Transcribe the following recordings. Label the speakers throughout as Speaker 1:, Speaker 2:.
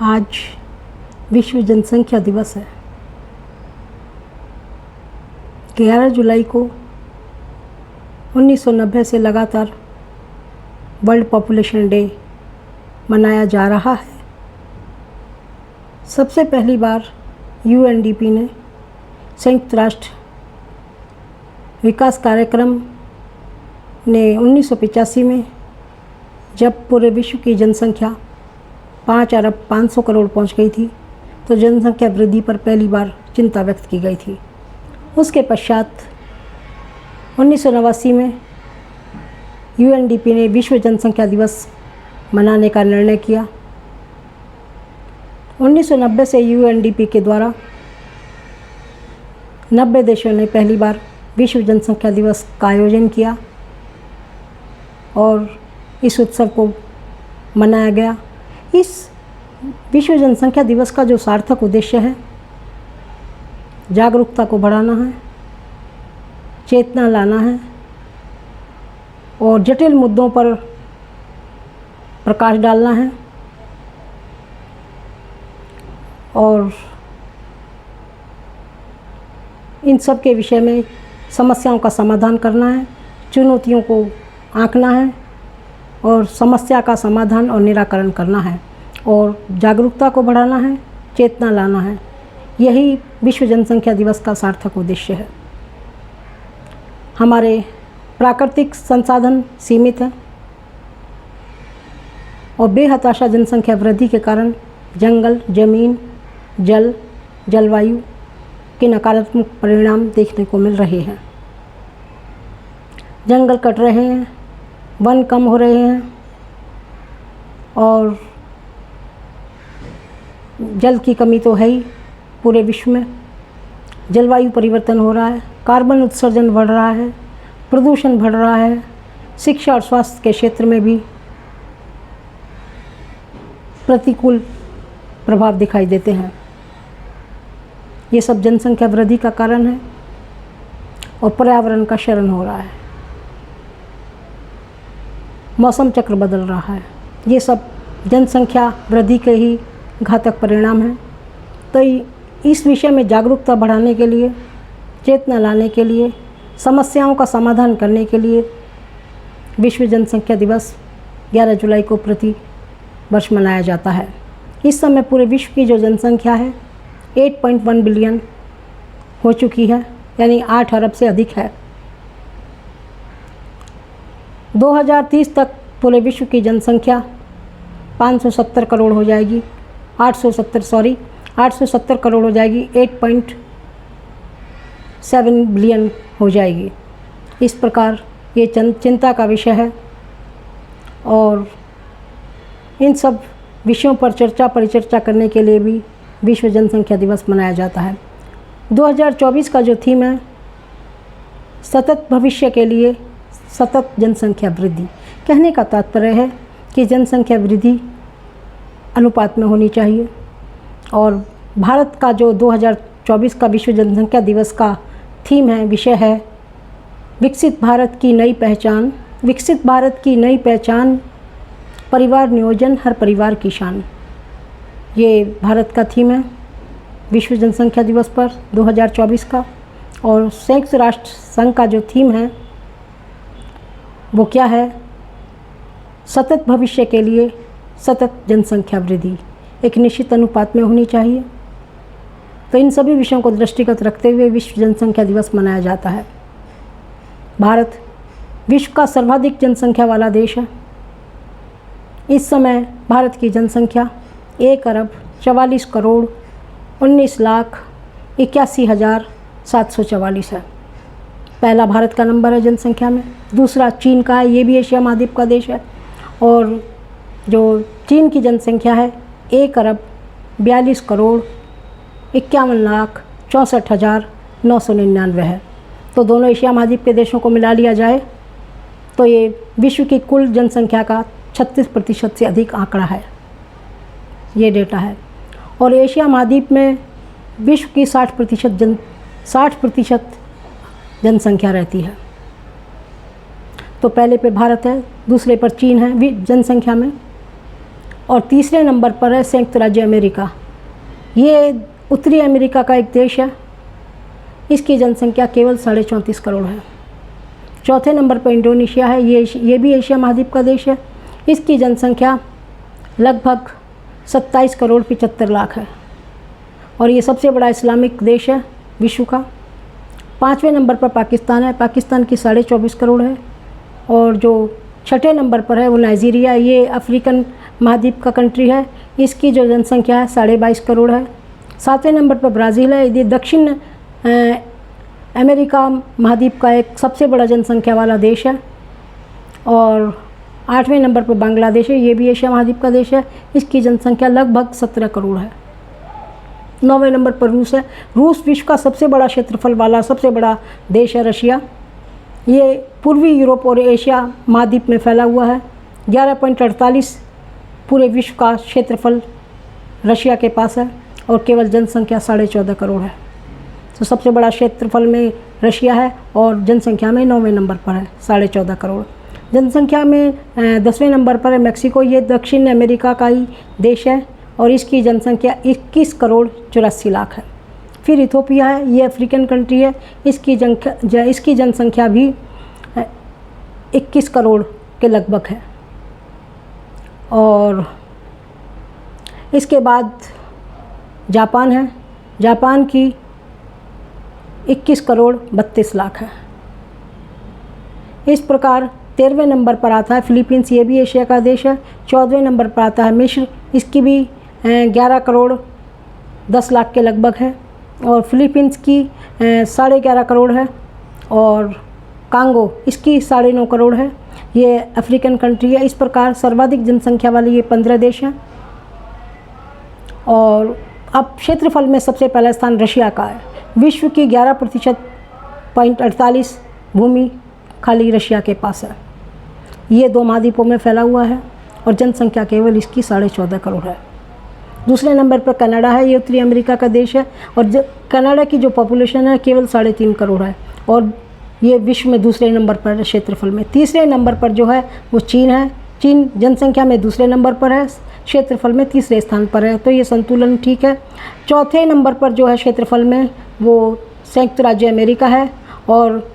Speaker 1: आज विश्व जनसंख्या दिवस है। 11 जुलाई को 1990 से लगातार वर्ल्ड पॉपुलेशन डे मनाया जा रहा है। सबसे पहली बार यूएनडीपी ने संयुक्त राष्ट्र विकास कार्यक्रम ने 1985 में जब पूरे विश्व की जनसंख्या 5 अरब 500 करोड़ पहुंच गई थी तो जनसंख्या वृद्धि पर पहली बार चिंता व्यक्त की गई थी। उसके पश्चात 1989 में यूएनडीपी ने विश्व जनसंख्या दिवस मनाने का निर्णय किया। 1990 से यूएनडीपी के द्वारा 90 देशों ने पहली बार विश्व जनसंख्या दिवस का आयोजन किया और इस उत्सव को मनाया गया। इस विश्व जनसंख्या दिवस का जो सार्थक उद्देश्य है, जागरूकता को बढ़ाना है, चेतना लाना है और जटिल मुद्दों पर प्रकाश डालना है और इन सब के विषय में समस्याओं का समाधान करना है, चुनौतियों को आंकना है और समस्या का समाधान और निराकरण करना है और जागरूकता को बढ़ाना है, चेतना लाना है। यही विश्व जनसंख्या दिवस का सार्थक उद्देश्य है। हमारे प्राकृतिक संसाधन सीमित हैं और बेहताशा जनसंख्या वृद्धि के कारण जंगल, जमीन, जल, जलवायु के नकारात्मक परिणाम देखने को मिल रहे हैं। जंगल कट रहे हैं, वन कम हो रहे हैं और जल की कमी तो है ही पूरे विश्व में। जलवायु परिवर्तन हो रहा है, कार्बन उत्सर्जन बढ़ रहा है, प्रदूषण बढ़ रहा है, शिक्षा और स्वास्थ्य के क्षेत्र में भी प्रतिकूल प्रभाव दिखाई देते हैं। ये सब जनसंख्या वृद्धि का कारण है और पर्यावरण का क्षरण हो रहा है। मौसम चक्र बदल रहा है। ये सब जनसंख्या वृद्धि के ही घातक परिणाम हैं। तो इस विषय में जागरूकता बढ़ाने के लिए, चेतना लाने के लिए, समस्याओं का समाधान करने के लिए विश्व जनसंख्या दिवस 11 जुलाई को प्रति वर्ष मनाया जाता है। इस समय पूरे विश्व की जो जनसंख्या है 8.1 बिलियन हो चुकी है, यानी 8 अरब से अधिक है। 2030 तक पूरे विश्व की जनसंख्या 570 करोड़ हो जाएगी, 870 करोड़ हो जाएगी, 8.7 बिलियन हो जाएगी। इस प्रकार ये चिंता का विषय है और इन सब विषयों पर परिचर्चा करने के लिए भी विश्व जनसंख्या दिवस मनाया जाता है। 2024 का जो थीम है, सतत भविष्य के लिए सतत जनसंख्या वृद्धि। कहने का तात्पर्य है कि जनसंख्या वृद्धि अनुपात में होनी चाहिए और भारत का जो 2024 का विश्व जनसंख्या दिवस का थीम है, विषय है विकसित भारत की नई पहचान। विकसित भारत की नई पहचान, परिवार नियोजन, हर परिवार की शान। ये भारत का थीम है विश्व जनसंख्या दिवस पर 2024 का। और संयुक्त राष्ट्र संघ का जो थीम है वो क्या है? सतत भविष्य के लिए सतत जनसंख्या वृद्धि एक निश्चित अनुपात में होनी चाहिए। तो इन सभी विषयों को दृष्टिगत रखते हुए विश्व जनसंख्या दिवस मनाया जाता है। भारत विश्व का सर्वाधिक जनसंख्या वाला देश है। इस समय भारत की जनसंख्या 1 अरब 44 करोड़ 19,81,744 है। पहला भारत का नंबर है जनसंख्या में। दूसरा चीन का है, ये भी एशिया महाद्वीप का देश है और जो चीन की जनसंख्या है 1 अरब 42 करोड़ 51,64,999 है। तो दोनों एशिया महाद्वीप के देशों को मिला लिया जाए तो ये विश्व की कुल जनसंख्या का 36% से अधिक आंकड़ा है। ये डेटा है और एशिया महाद्वीप में विश्व की 60% जनसंख्या रहती है। तो पहले पे भारत है, दूसरे पर चीन है जनसंख्या में और तीसरे नंबर पर है संयुक्त राज्य अमेरिका। ये उत्तरी अमेरिका का एक देश है। इसकी जनसंख्या केवल 34.5 करोड़ है। चौथे नंबर पर इंडोनेशिया है। ये भी एशिया महाद्वीप का देश है। इसकी जनसंख्या लगभग 27 करोड़ 75 लाख है और ये सबसे बड़ा इस्लामिक देश है विश्व का। पाँचवें नंबर पर पाकिस्तान है। पाकिस्तान की 24.5 करोड़ है। और जो छठे नंबर पर है वो नाइजीरिया। ये अफ्रीकन महाद्वीप का कंट्री है। इसकी जो जनसंख्या है 22.5 करोड़ है। सातवें नंबर पर ब्राज़ील है। ये दक्षिण अमेरिका महाद्वीप का एक सबसे बड़ा जनसंख्या वाला देश है। और आठवें नंबर पर बांग्लादेश है। ये भी एशिया महाद्वीप का देश है। इसकी जनसंख्या लगभग 17 करोड़ है। नौवें नंबर पर रूस है। रूस विश्व का सबसे बड़ा क्षेत्रफल वाला सबसे बड़ा देश है। रशिया, ये पूर्वी यूरोप और एशिया महाद्वीप में फैला हुआ है। 11.48 पूरे विश्व का क्षेत्रफल रशिया के पास है और केवल जनसंख्या 14.5 करोड़ है। तो सबसे बड़ा क्षेत्रफल में रशिया है और जनसंख्या में 9वें नंबर पर है 14.5 करोड़। जनसंख्या में 10वें नंबर पर है मैक्सिको। ये दक्षिण अमेरिका का ही देश है और इसकी जनसंख्या 21 करोड़ 84 लाख है। फिर इथोपिया है। ये अफ्रीकन कंट्री है। इसकी जनसंख्या भी 21 करोड़ के लगभग है। और इसके बाद जापान है। जापान की 21 करोड़ 32 लाख है। इस प्रकार 13वें नंबर पर आता है फिलीपींस। ये भी एशिया का देश है। 14वें नंबर पर आता है मिस्र। इसकी भी 11 करोड़ 10 लाख के लगभग है। और फिलीपींस की 11.5 करोड़ है। और कांगो इसकी 9.5 करोड़ है। ये अफ्रीकन कंट्री है। इस प्रकार सर्वाधिक जनसंख्या वाले ये 15 देश हैं। और अब क्षेत्रफल में सबसे पहला स्थान रशिया का है। विश्व की 11.48% भूमि खाली रशिया के पास है। ये 2 महाद्वीपों में फैला हुआ है और जनसंख्या केवल इसकी 14.5 करोड़ है। दूसरे नंबर पर कनाडा है। ये उत्तरी अमेरिका का देश है और कनाडा की जो पॉपुलेशन है केवल 3.5 करोड़ है और ये विश्व में दूसरे नंबर पर है क्षेत्रफल में। तीसरे नंबर पर जो है वो चीन है। चीन जनसंख्या में दूसरे नंबर पर है, क्षेत्रफल में तीसरे स्थान पर है। तो ये संतुलन ठीक है। चौथे नंबर पर जो है क्षेत्रफल में वो संयुक्त राज्य अमेरिका है और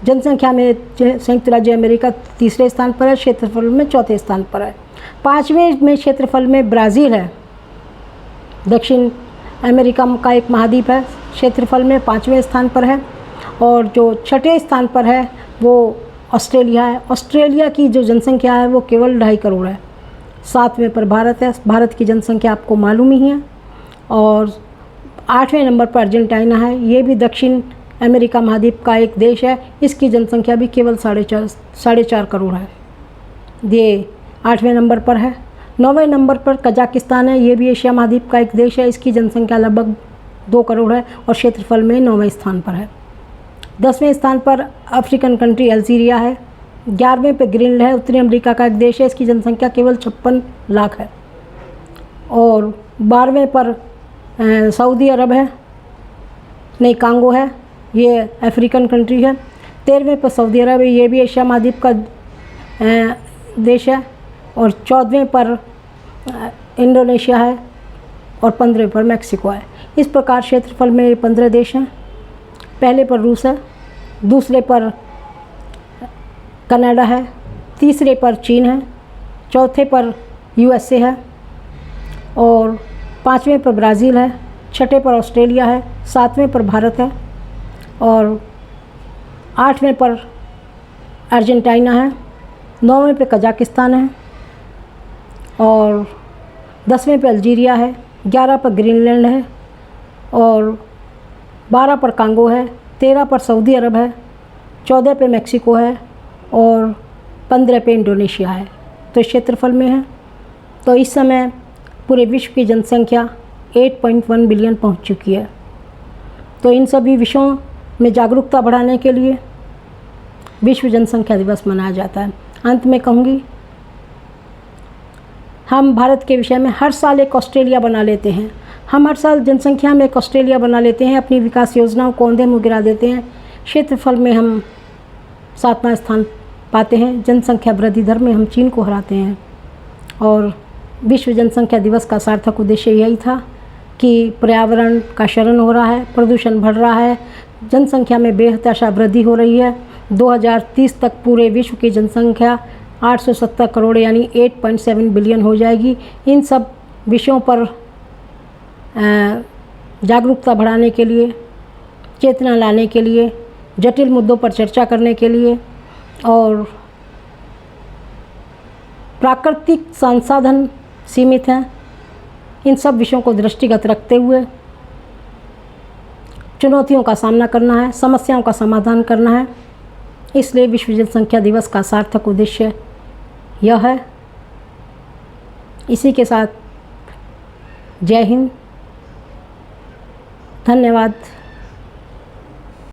Speaker 1: जनसंख्या में संयुक्त राज्य अमेरिका तीसरे स्थान पर है, क्षेत्रफल में चौथे स्थान पर है। पाँचवें में क्षेत्रफल में ब्राज़ील है। दक्षिण अमेरिका का एक महाद्वीप है। क्षेत्रफल में 5वें स्थान पर है। और जो छठे स्थान पर है वो ऑस्ट्रेलिया है। ऑस्ट्रेलिया की जो जनसंख्या है वो केवल 2.5 करोड़ है। 7वें पर भारत है। भारत की जनसंख्या आपको मालूम ही है। और 8वें नंबर पर अर्जेंटीना है। ये भी दक्षिण अमेरिका महाद्वीप का एक देश है। इसकी जनसंख्या भी केवल 4.5 करोड़ है। ये 8वें नंबर पर है। 9वें नंबर पर कजाकिस्तान है। ये भी एशिया महाद्वीप का एक देश है। इसकी जनसंख्या लगभग 2 करोड़ है और क्षेत्रफल में 9वें स्थान पर है। 10वें स्थान पर अफ्रीकन कंट्री अल्जीरिया है। 11वें पे ग्रीनलैंड है। उत्तरी अमेरिका का एक देश है। इसकी जनसंख्या केवल 56 लाख है। और 12वें पर सऊदी अरब है, नहीं कांगो है। ये अफ्रीकन कंट्री है। 13वें पर सऊदी अरब है। ये भी एशिया महाद्वीप का देश है। और 14वें पर इंडोनेशिया है और 15वें पर मैक्सिको है। इस प्रकार क्षेत्रफल में ये 15 देश हैं। पहले पर रूस है, दूसरे पर कनाडा है, तीसरे पर चीन है, चौथे पर यूएसए है और 5वें पर ब्राज़ील है, छठे पर ऑस्ट्रेलिया है, 7वें पर भारत है और 8वें पर अर्जेंटीना है, 9वें पे कजाकिस्तान है और 10वें पे अल्जीरिया है, 11 पर ग्रीनलैंड है और 12 पर कांगो है, 13 पर सऊदी अरब है, 14 पे मैक्सिको है और 15 पे इंडोनेशिया है। तो क्षेत्रफल में है। तो इस समय पूरे विश्व की जनसंख्या 8.1 बिलियन पहुंच चुकी है। तो इन सभी विषयों में जागरूकता बढ़ाने के लिए विश्व जनसंख्या दिवस मनाया जाता है। अंत में कहूँगी, हम भारत के विषय में हर साल एक ऑस्ट्रेलिया बना लेते हैं। हम हर साल जनसंख्या में एक ऑस्ट्रेलिया बना लेते हैं, अपनी विकास योजनाओं को अंधे मुँह गिरा देते हैं। क्षेत्रफल में हम 7वां स्थान पाते हैं। जनसंख्या वृद्धि दर में हम चीन को हराते हैं और विश्व जनसंख्या दिवस का सार्थक उद्देश्य यही था कि पर्यावरण का क्षरण हो रहा है, प्रदूषण बढ़ रहा है, जनसंख्या में बेतहाशा वृद्धि हो रही है। 2030 तक पूरे विश्व की जनसंख्या 870 करोड़ यानी 8.7 बिलियन हो जाएगी। इन सब विषयों पर जागरूकता बढ़ाने के लिए, चेतना लाने के लिए, जटिल मुद्दों पर चर्चा करने के लिए और प्राकृतिक संसाधन सीमित हैं, इन सब विषयों को दृष्टिगत रखते हुए चुनौतियों का सामना करना है, समस्याओं का समाधान करना है। इसलिए विश्व जनसंख्या दिवस का सार्थक उद्देश्य यह है। इसी के साथ जय हिंद, धन्यवाद।